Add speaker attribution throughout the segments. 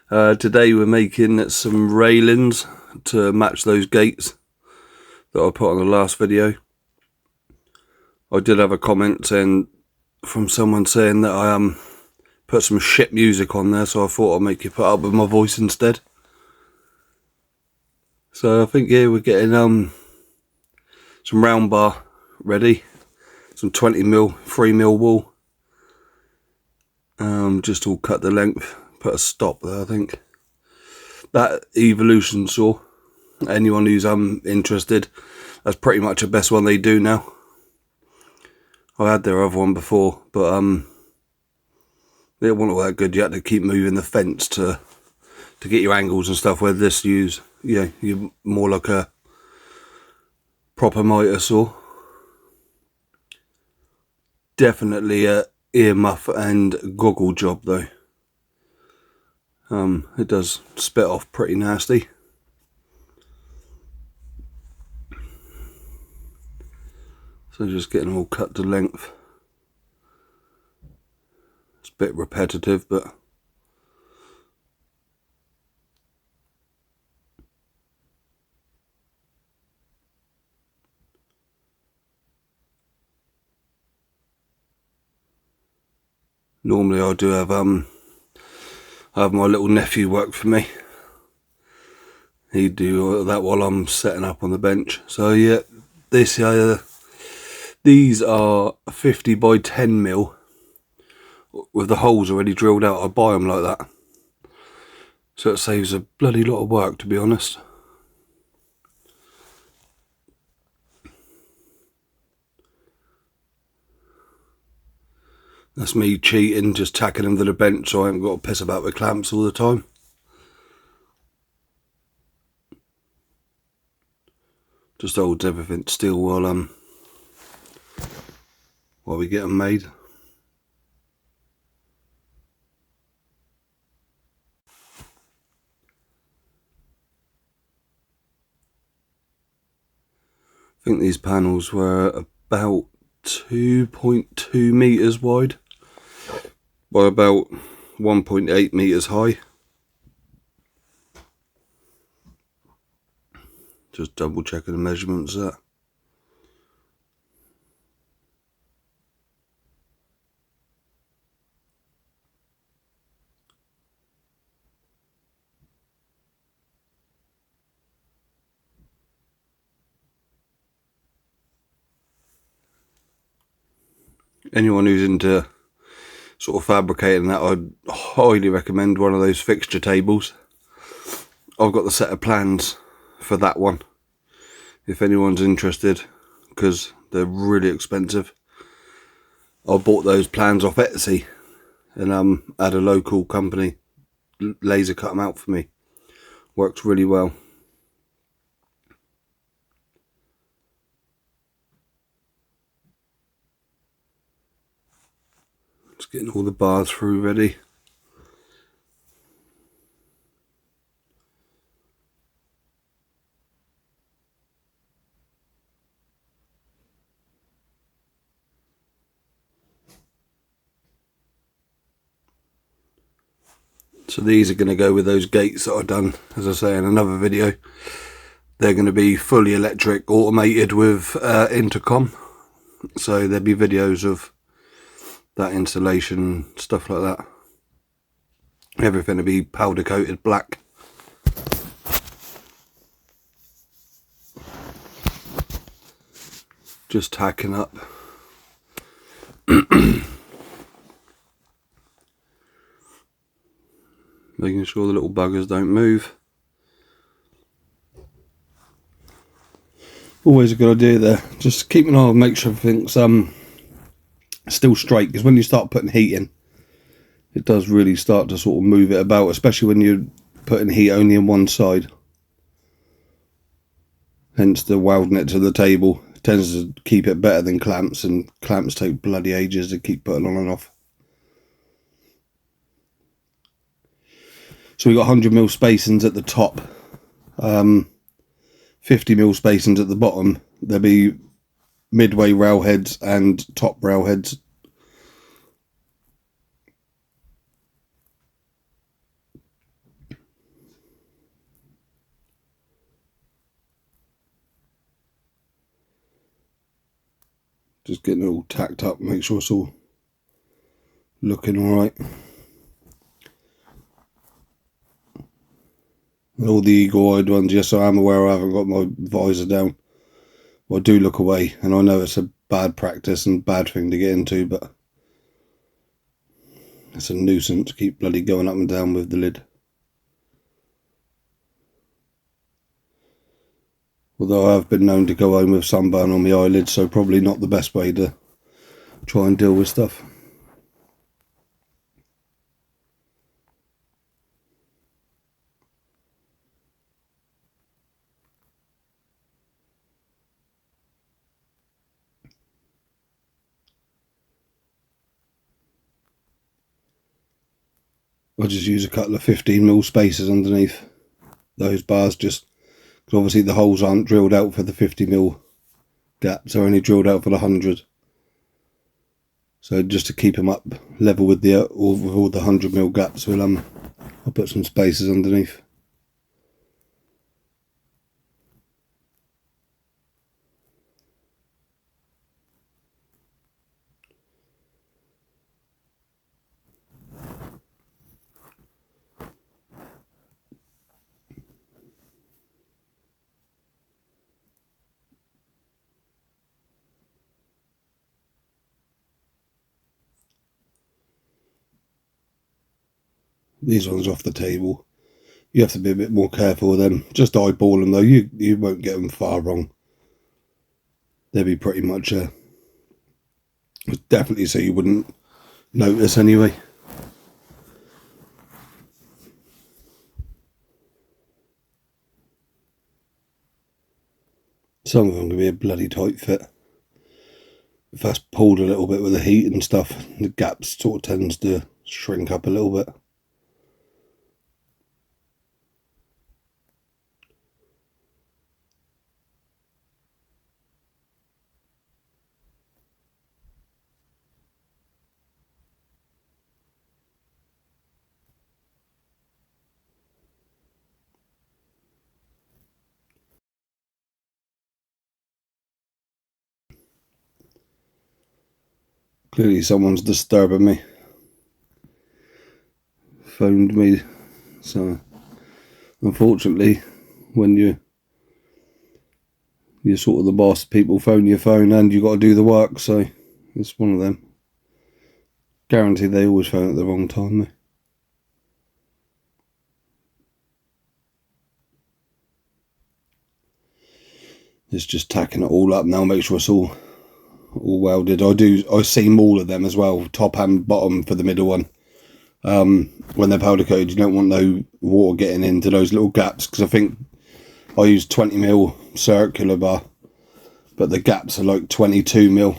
Speaker 1: Today we're making some railings to match those gates that I put on the last video. I did have a comment from someone saying that I put some shit music on there, so I thought I'd make you put up with my voice instead. So I think here we're getting some round bar ready, some 20mm 3mm wool. Just all cut the length, put a stop there. I think that Evolution saw, anyone who's interested, that's pretty much the best one they do now. I had their other one before, but they weren't all that good. You had to keep moving the fence to get your angles and stuff, where this you're more like a proper miter saw. Definitely a ear muff and goggle job though. It does spit off pretty nasty. So just getting them all cut to length. It's a bit repetitive, but normally I do have my little nephew work for me. He'd do that while I'm setting up on the bench. So yeah, these are 50 by 10mm with the holes already drilled out. I buy them like that, so it saves a bloody lot of work, to be honest. That's me cheating, just tacking them to the bench so I haven't got to piss about with clamps all the time. Just holds everything still while we get them made. I think these panels were about 2.2 meters wide by about 1.8 meters high. Just double checking the measurements there. Anyone who's into sort of fabricating that, I'd highly recommend one of those fixture tables. I've got the set of plans for that one, if anyone's interested, because they're really expensive. I bought those plans off Etsy and had a local company laser cut them out for me. Works really well. Just getting all the bars through ready. So these are going to go with those gates that I've done, as I say, in another video. They're going to be fully electric, automated with intercom. So there'll be videos of that installation, stuff like that. Everything will be powder coated black. Just tacking up. Making sure the little buggers don't move. Always a good idea there. Just keep an eye on, make sure everything's still straight, because when you start putting heat in, it does really start to sort of move it about, especially when you're putting heat only on one side. Hence the welding it to the table. It tends to keep it better than clamps, and clamps take bloody ages to keep putting on and off. So we got 100mm spacings at the top, 50mm spacings at the bottom. There'll be midway rail heads and top rail heads. Just getting it all tacked up, make sure it's all looking alright. All the eagle-eyed ones, yes, I am aware I haven't got my visor down. Well, I do look away, and I know it's a bad practice and bad thing to get into, but it's a nuisance to keep bloody going up and down with the lid. Although I have been known to go home with sunburn on my eyelids, so probably not the best way to try and deal with stuff. I just use a couple of 15mm spacers underneath those bars, just because obviously the holes aren't drilled out for the 50mm gaps, they're only drilled out for the 100. So just to keep them up level with all the 100mm gaps, I'll put some spacers underneath. These ones are off the table. You have to be a bit more careful with them. Just eyeball them though. You won't get them far wrong. They'll be pretty much definitely so you wouldn't notice anyway. Some of them can be a bloody tight fit. If that's pulled a little bit with the heat and stuff, the gaps sort of tends to shrink up a little bit. Clearly someone's disturbing me. Phoned me. So unfortunately, when you're sort of the boss, people phone your phone and you got to do the work, so it's one of them. Guaranteed they always phone at the wrong time though. It's just tacking it all up now, make sure it's all welded. I seam all of them as well, top and bottom for the middle one. When they're powder coated, you don't want no water getting into those little gaps, because I think I use 20mm circular bar, but the gaps are like 22mm,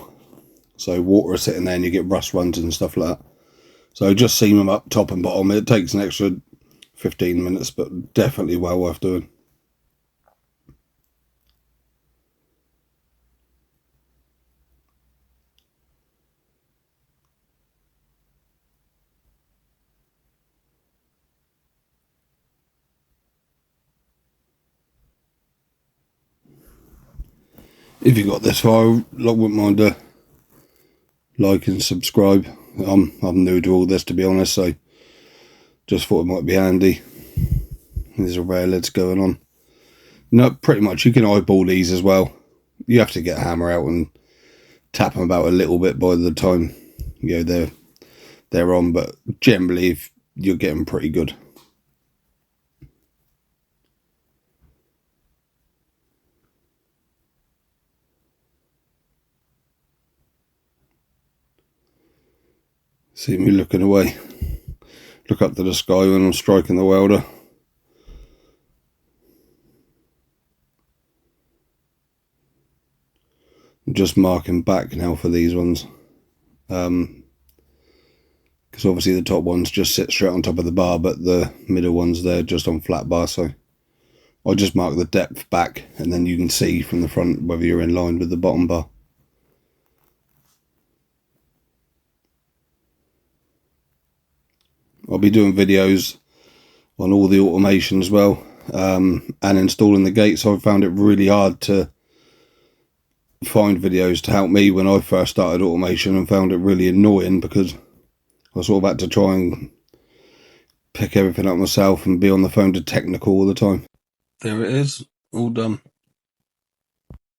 Speaker 1: so water is sitting there and you get rust runs and stuff like that. So just seam them up top and bottom. It takes an extra 15 minutes, but definitely well worth doing. If you got this far, I wouldn't mind a like and subscribe. I'm new to all this, to be honest, so just thought it might be handy. There's a rail lids going on. No, pretty much you can eyeball these as well. You have to get a hammer out and tap them about a little bit by the time they're on, but generally if you're getting pretty good. See me looking away. Look up to the sky when I'm striking the welder. I'm just marking back now for these ones. Because obviously the top ones just sit straight on top of the bar, but the middle ones, they're just on flat bar, so I'll just mark the depth back and then you can see from the front whether you're in line with the bottom bar. I'll be doing videos on all the automation as well, and installing the gates. So I found it really hard to find videos to help me when I first started automation and found it really annoying because I sort of had to try and pick everything up myself and be on the phone to technical all the time. There it is, all done.